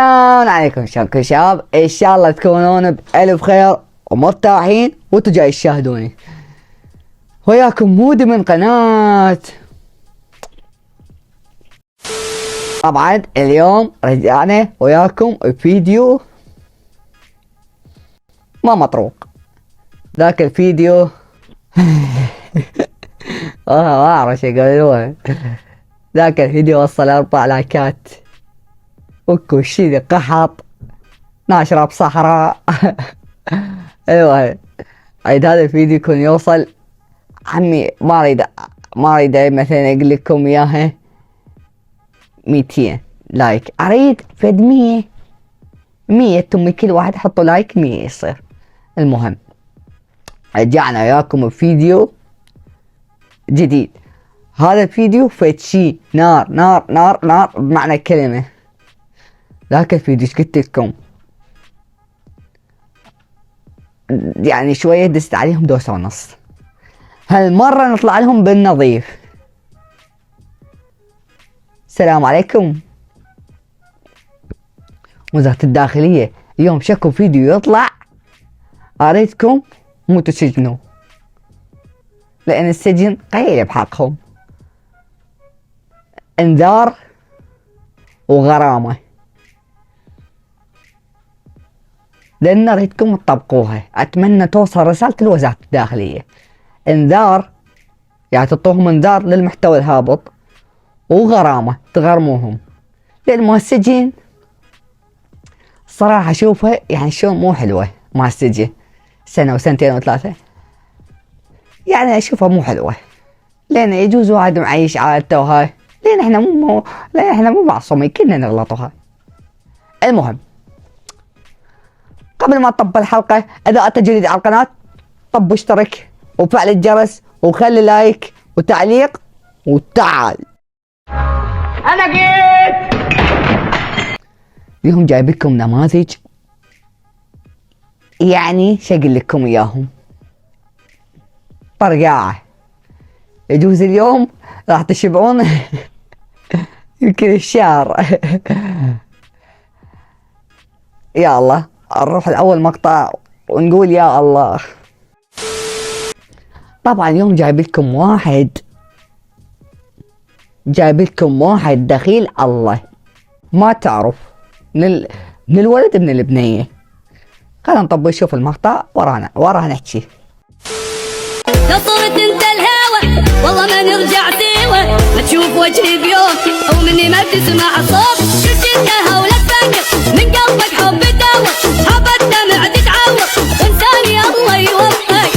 السلام عليكم، شلونكم شباب؟ ان شاء الله تكونون بألف خير ومرتاحين وانتوا جاي تشاهدوني. وياكم مودي من قناة. طبعا اليوم رجعنا وياكم بفيديو ما مطروق. ذاك الفيديو ما اعرف شو يقولون. ذاك الفيديو وصل 4 لايكات وكوشيدي قحط ناشرة بصحراء. ايوه عيد هذا الفيديو يكون يوصل عمي ما اريد مثلا اقول لكم اياها 200 لايك، اريد فد 100 تمي كل واحد حطوا لايك 100 يصير. المهم رجعنا وياكم بفيديو جديد. هذا الفيديو فد شي نار نار نار نار بمعنى الكلمة. ذاك الفيديو قلت لكم يعني شوية دست عليهم 2.5 دوسة. هالمرة نطلع لهم بالنظيف. السلام عليكم. وزارة الداخلية اليوم شكو فيديو يطلع اريدكم مو تسجنوا، لان السجن قليل بحقهم. انذار وغرامة، لان اريدكم تطبقوها. اتمنى توصل رسالة لوزارة الداخلية. انذار يعني تعطوهم انذار للمحتوى الهابط، وغرامة تغرموهم، لان السجن صراحة اشوفها يعني شلون مو حلوة. مع السجن سنة وسنتين وثلاثة يعني اشوفها مو حلوة، لان يجوز واحد معيش عادته وهاي، لان احنا مو معصومين، كلنا نغلطوا هاي. المهم قبل ما تطب الحلقة، اذا انت جديد على القناة طب اشترك وفعل الجرس وخلي لايك وتعليق وتعال. انا جيت. اليوم جايب لكم نماذج يعني شقل لكم اياهم طرقاعة. يجوز اليوم راح تشبعون يمكن الشهر. يا الله نروح الاول مقطع ونقول يا الله. طبعا اليوم جايب لكم واحد دخيل الله ما تعرف من الولد من البنية. خلينا نطب نشوف المقطع وراها نحكي. لو صرت انت الهوى والله ما نرجع سوا، ما تشوف وجهي بيوم او مني ما تسمع صوت. كل شدها ولا تفكر من قلبك حب تدور، حب الدمع تتعور وانساني الله يوفقك.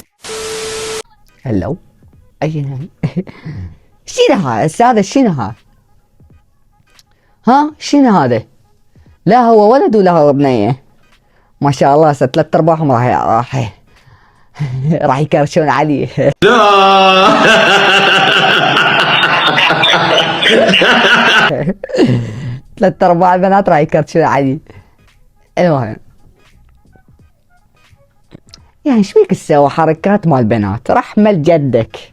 هلو اي شنو هذا شنو ها شنو هذا؟ لا هو ولد ولا هو بنية. ما شاء الله 3/4 راح يكرشون عليه. لا 3/4 البنات راح يكرشون عليه. المهم يعني ايش بيك تسوي حركات مال بنات؟ رحمة لجدك،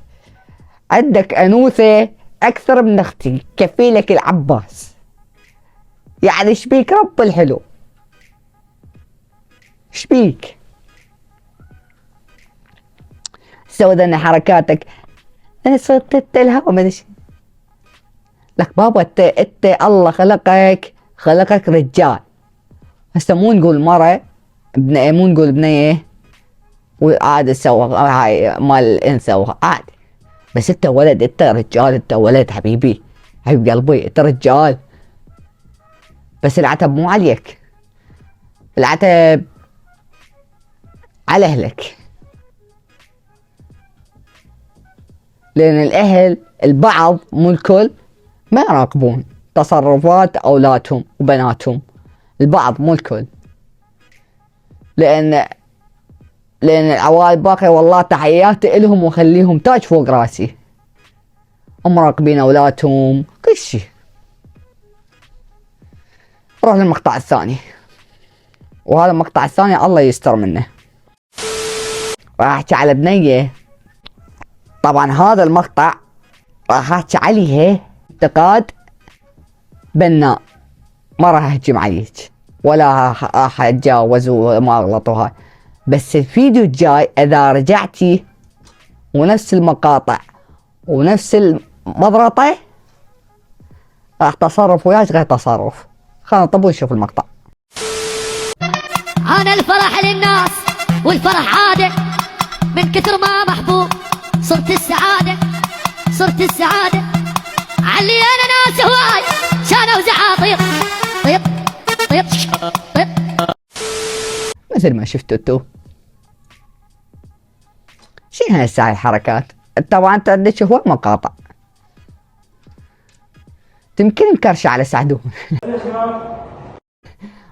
عندك انوثة اكثر من اختي كفيلك العباس. يعني ايش بيك رب الحلو؟ ايش بيك؟ سوي ذني حركاتك. انا صرت تتلها وما ادري. لك بابا انت الله خلقك رجال. هسه مو نقول مرة مو نقول بنية وعاد تسوى هاي مال الانثى عادي. بس انت ولد، انت رجال، انت ولد حبيبي، حبيب قلبي، انت رجال. بس العتب مو عليك، العتب على اهلك. لان الاهل البعض مو الكل ما يراقبون تصرفات اولادهم وبناتهم. البعض مو الكل، لان العوائل باقية والله تحياتي الهم وخليهم تاج فوق راسي، ومراقبين اولادهم كل شي. نروح للمقطع الثاني، وهذا المقطع الثاني الله يستر منه. راح احكي على بنية. طبعا هذا المقطع راح احكي عليها انتقاد بناء، ما راح اهجم عليك. ولا راح اتجاوز وما اغلط وهاي. بس الفيديو الجاي اذا رجعتي ونفس المقاطع ونفس المضرطة راح تصرف وياك غير تصرف. خلينا نطب ونشوف المقطع. انا الفرح للناس والفرح عادة، من كثر ما محبوب صرت السعادة، صرت السعادة. علي انا ناس هواي كانوا زعاطيط، طيط طيط طيط. مثل ما شفتوا انتو. شنو هالساعة الحركات؟ طبعا انت عندك هواي مقاطع تمكن مكرشة على سعدون.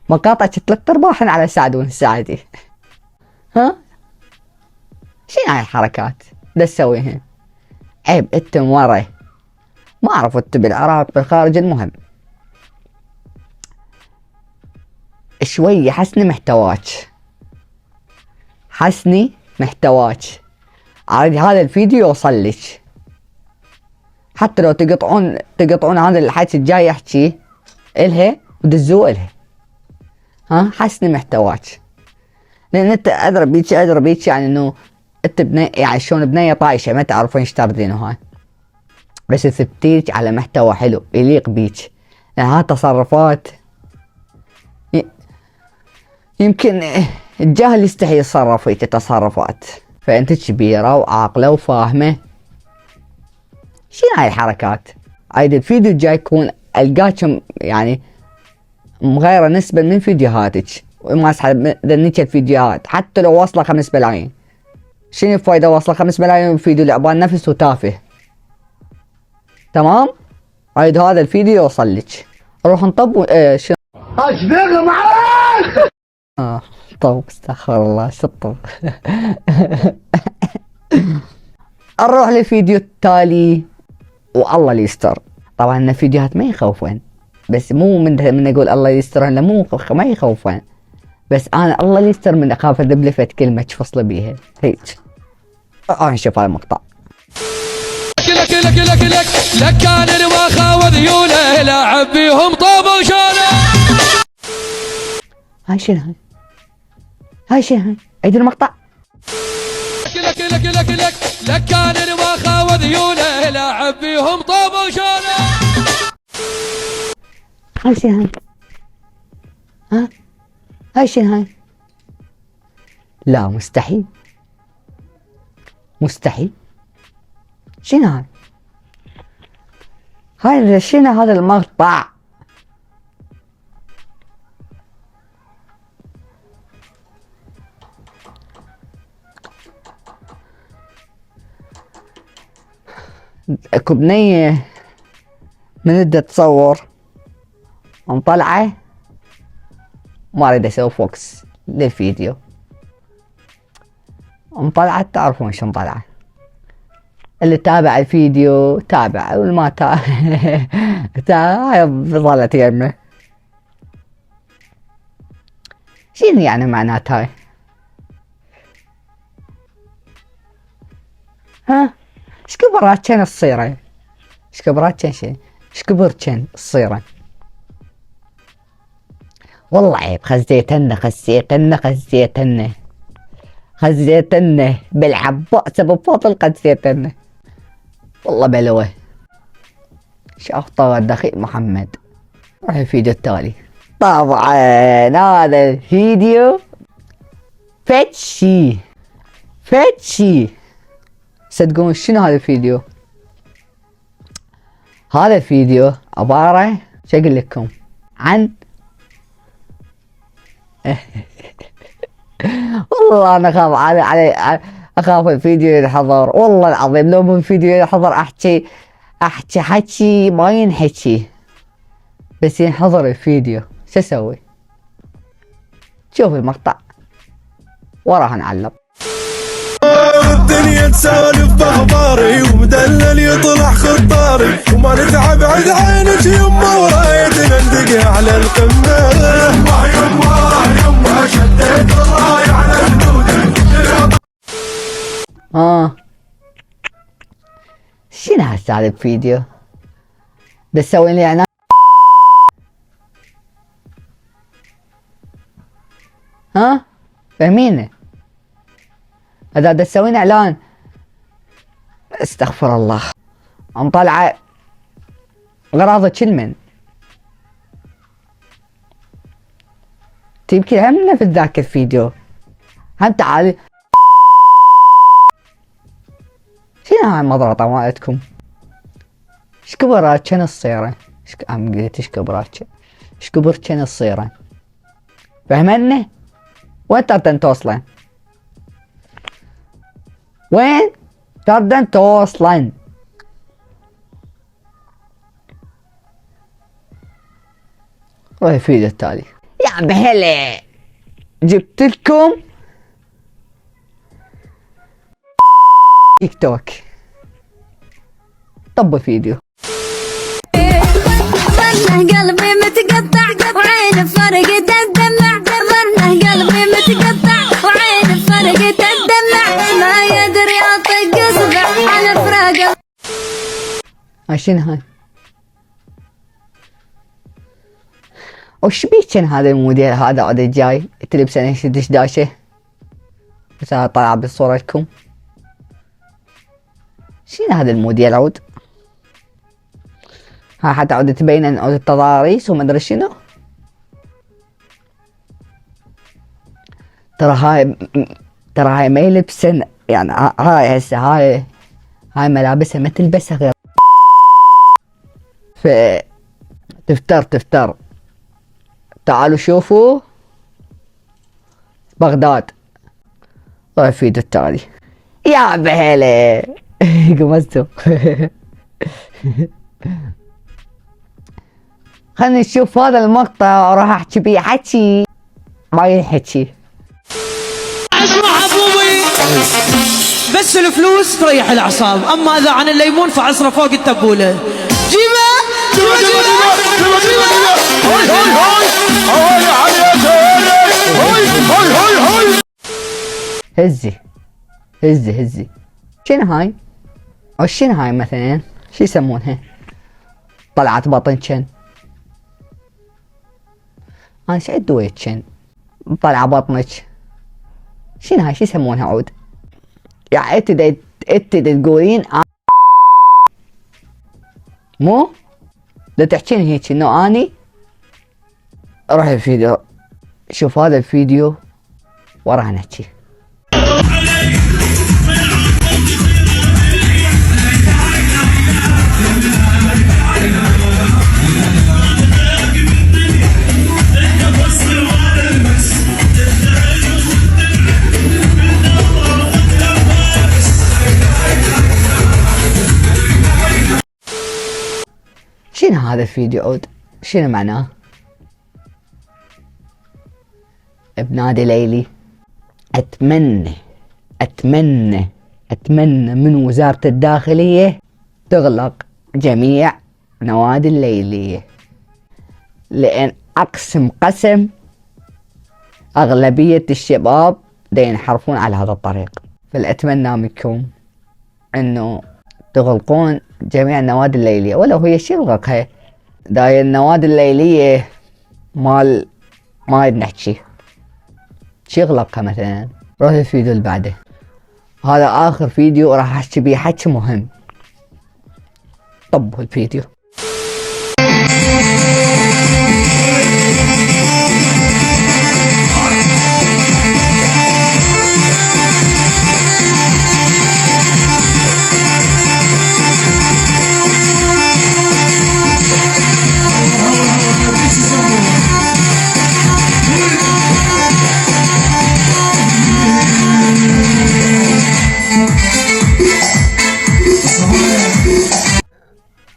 مقاطع 3/4 على سعدون الساعة دي. ها؟ شنو هاي الحركات؟ دا تسويهن؟ عيب انت ورا. ما اعرف انت بالعراق بالخارج، المهم. شوية حسني محتواك. حسني محتواك. عادي هذا الفيديو يوصل لك. حتى لو تقطعون هذا الحكي الجاي يحكي الها ودزوه الها. ها حسني محتواك. لان انت ادرى بيك يعني انه انت يعني شلون بنية طايشة ما تعرفين ايش تردين وهاي. بس ثبتيك على محتوى حلو يليق بيك. لان هاي تصرفات يمكن الجاهل يستحي يتصرف فيك تصرفات. فانت كبيرة وعاقلة وفاهمة. شنو هاي الحركات؟ عيد الفيديو الجاي يكون القاكم يعني مغيرة نسبة من فيديوهاتك وما اسحب ذنيك الفيديوهات حتى لو واصلة 5 ملايين. شنو الفايدة واصلة 5 ملايين فيديو لعبان نفس وتافه؟ تمام؟ عيد هذا الفيديو يوصل لك. نروح نطب شنو؟ اشبيغ معاك. طب استغفر الله شطب. نروح للفيديو التالي والله اللي يستر. طبعا الفيديوهات ما يخوفون، بس مو من اقول الله يستر، لا مو ما يخوفون، بس انا الله اللي يستر من اخاف اذب لفت كلمه تفصل بيها هيك. نشوف هذا المقطع. لك كان الوخا وذيوله لاعب بيهم طوب وشوله. هاي شنو هاي شنو هاي؟ عيد المقطع. لك كان الوخا وذيوله لاعب بيهم طوب وشوله. هاي شنو هاي؟ ها؟ هاي شنو هاي؟ لا مستحيل. مستحيل. شنو هاي؟ هاي شنو هذا المقطع؟ اكو بنية من بدها تصور مطلعة ما اريد اسوي فوكس للفيديو. مطلعة تعرفون شو مطلعة. اللي تابع الفيديو تابع واللي ما هاي ظلت يمه. شنو يعني معنات هاي؟ ها؟ ايش كبرات كان الصيرة؟ ايش كبرات كان شي؟ ايش كبر كان الصيرة؟ والله عيب. خزيتنا بالعباء سبب فاضل خزيتنا. والله بلوه. شافطة الدخيل محمد. راح الفيديو التالي. طبعا هذا الفيديو فتشي. صدقون شنو هذا الفيديو؟ هذا الفيديو عبارة شو اقول لكم عن والله انا اخاف علي اخاف الفيديو ينحضر. والله العظيم لو من فيديو ينحضر احكي حكي ما ينحكي، بس ينحضر الفيديو شو اسوي؟ شوف المقطع وراها نعلم. الدنيا تسولف باخباري ومدلل يطلع خطاري وما نتعب عد عينك يمه ورايتنا ندق على القمه. يمه شديت الراي على خدودي. شنو هالسالفة الفيديو؟ بتسوي لي انا ها فاهمينه؟ اذا تسوين اعلان استغفر الله عم طالعه غراضك من تبكي هم نفس ذاك الفيديو هم تعالي شنو هاي المضرطة مالتكم؟ ايش كبرات كان الصيرة؟ عم قلت ايش كبرات ايش كبر كان الصيرة؟ فهمني؟ وين تردن توصلن؟ وين تردن توصلن؟ روح الفيديو التالي. يا بهلا جبت لكم تيك توك. طب الفيديو. ظنه قلبي متقطع وعين فرقت الدمع ظنه قلبي متقطع وعين فرقت الدمع ما يدري اطق اصبع على فراقه. شنو هاي؟ وش بيك كان هذا الموديل هذا عاد جاي تلبسه نشدش داشه بس انا طالع بالصورة لكم. شنو هذا الموديل عود؟ ها حتى عود تبين ان عود التضاريس وما ادري شنو. ترى هاي ما يلبسن يعني هاي هسه هاي ملابسها ما تلبسها غير ف تفتر. تعالوا شوفوا بغداد. روح الفيديو التالي. يا بهلا قمزتوا. خلني نشوف هذا المقطع وراح احكي بيه حكي ما ينحكي. اسمع ابوي بس الفلوس تريح الاعصاب، اما اذا عن الليمون فعصره فوق التبوله. جيبه هزي شنو هاي؟ او شنو هاي مثلا؟ شو يسمونها؟ طلعت بطن كن. انا ايش عد دويت كن؟ طلع بطنك. شنو هاي؟ شو يسمونها عود؟ يعني انت تقولين مو؟ دا تحكين هيك انه اني روح الفيديو شوف هذا الفيديو وراها نحكي. شنو هذا الفيديو عود؟ شنو معناه؟ بنادي ليلي اتمنى من وزارة الداخلية تغلق جميع نوادي الليلية، لان اقسم قسم اغلبية الشباب دا ينحرفون على هذا الطريق. فالاتمنى منكم انه تغلقون جميع النوادي الليلية، ولو هي شي يغلقها داي النوادي الليلية مال ما نحكي شي يغلقها مثلا. روح الفيديو اللي بعده. هذا اخر فيديو راح احكي بيه حكي مهم. طبوا الفيديو.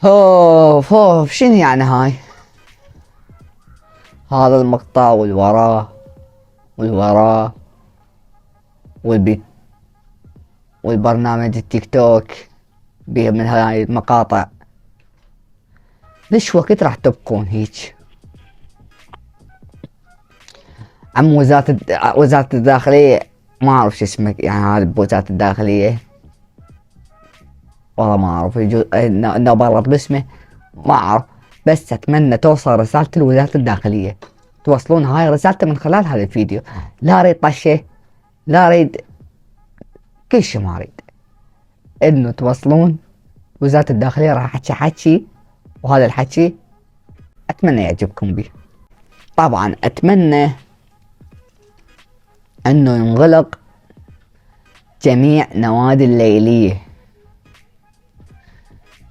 اوف شنو يعني هاي؟ هذا المقطع والوراه والبرنامج التيك توك بيه من هاي المقاطع. ليش وقت راح تبقون هيك؟ عم وزارة الداخلية ما اعرف شو اسمك يعني هذا بوزارة الداخلية والله ما اعرف يجوز انه بغلط باسمه ما اعرف، بس اتمنى توصل رسالة لوزارة الداخلية توصلون هاي رسالته من خلال هذا الفيديو. لا اريد طشه، لا اريد كل شيء، ما اريد انه توصلون. وزارة الداخلية راح احكي حكي، وهذا الحكي اتمنى يعجبكم به. طبعا اتمنى انه ينغلق جميع نوادي الليلية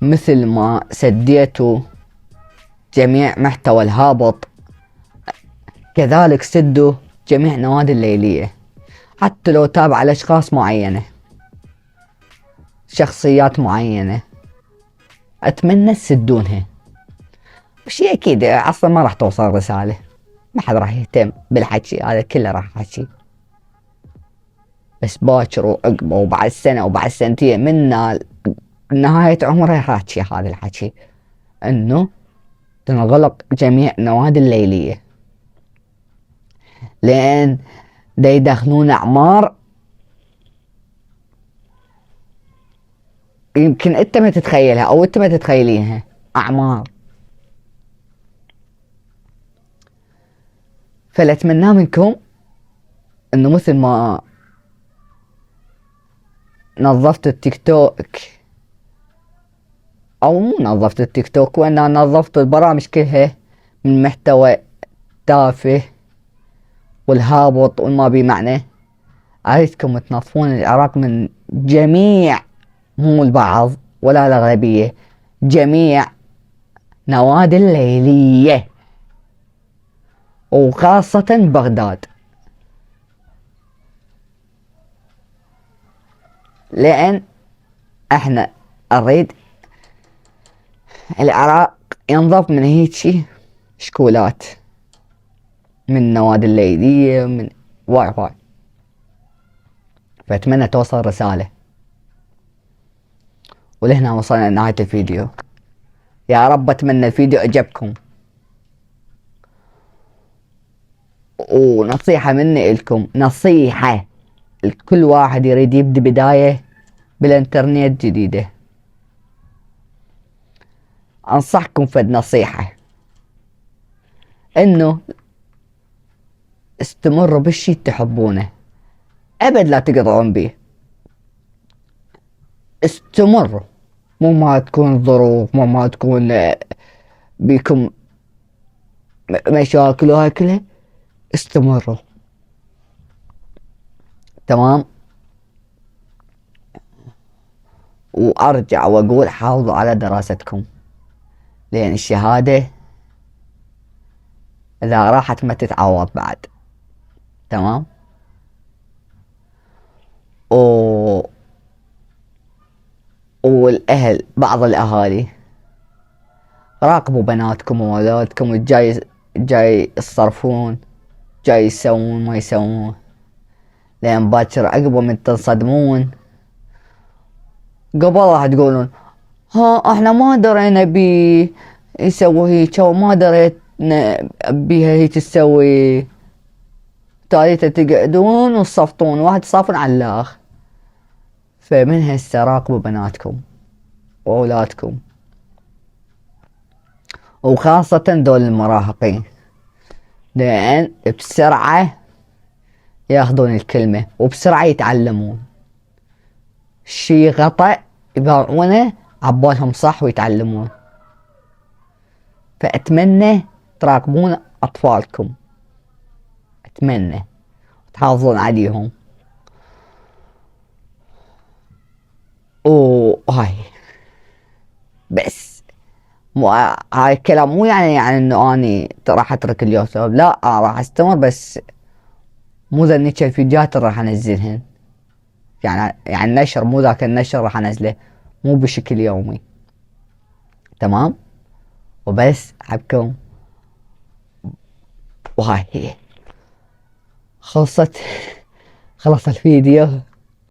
مثل ما سديتوا جميع محتوى الهابط، كذلك سدوا جميع نوادي الليلية حتى لو تابع لأشخاص معينة، شخصيات معينة، أتمنى تسدونها. وشي أكيد أصلا ما راح توصل رسالة، ما حد راح يهتم بالحكي هذا كله، راح حكي بس باكر وعقبه وبعد سنة وبعد سنتين من نهاية عمره راح تحكي هذا الحكي، انه تنغلق جميع النوادي الليلية، لان دا يدخلون اعمار يمكن انت ما تتخيلها او انت ما تتخيلينها، اعمار. فلاتمنى منكم انه مثل ما نظفت التيك توك، او مو نظفت التيك توك، وانا نظفت البرامج كلها من محتوى تافه والهابط والما بي معنى، اريدكم تنظفون العراق من جميع، مو البعض ولا الاغلبية، جميع نوادي الليلية وخاصة بغداد، لان احنا نريد العراق ينظف من هيجي شكولات، من النوادي الليلية، من واي واي. فأتمنى توصل رسالة. ولهنا وصلنا لنهاية الفيديو، يا رب أتمنى الفيديو عجبكم. ونصيحة مني لكم، نصيحة لكل واحد يريد يبدي بداية بالانترنت جديدة، انصحكم فد نصيحة، انه استمروا بالشي تحبونه، ابد لا تقطعون به، استمروا، مو ما تكون ظروف، مو ما تكون بيكم مشاكل وهاي كلها، استمروا. تمام. وارجع واقول حافظوا على دراستكم، لان الشهادة اذا راحت ما تتعوض بعد. تمام. والاهل، بعض الاهالي راقبوا بناتكم واولادكم جاي يصرفون، جاي يسوون ما يسوون، لان باكر عقبه من تنصدمون. قبل راح تقولون ها احنا ما درينا بيه يسوي هيك، وما دريت بيها هيك تسوي، تاليتا تقعدون وتصفطون، واحد يصافون على الاخ. فمن هسه راقبوا بناتكم واولادكم، وخاصة دول المراهقين، لان بسرعة ياخذون الكلمة وبسرعة يتعلمون، شي غطأ يباعونه عبالهم صح ويتعلمون. فأتمنى تراقبون أطفالكم، أتمنى تحافظون عليهم. وهاي بس، هاي الكلام مو يعني انه اني راح اترك اليوتيوب، لا راح استمر، بس مو ذنيك الفيديوهات اللي راح انزلهن، يعني النشر مو ذاك النشر راح انزله، مو بشكل يومي. تمام. وبس احبكم، وهاي هي خلص الفيديو.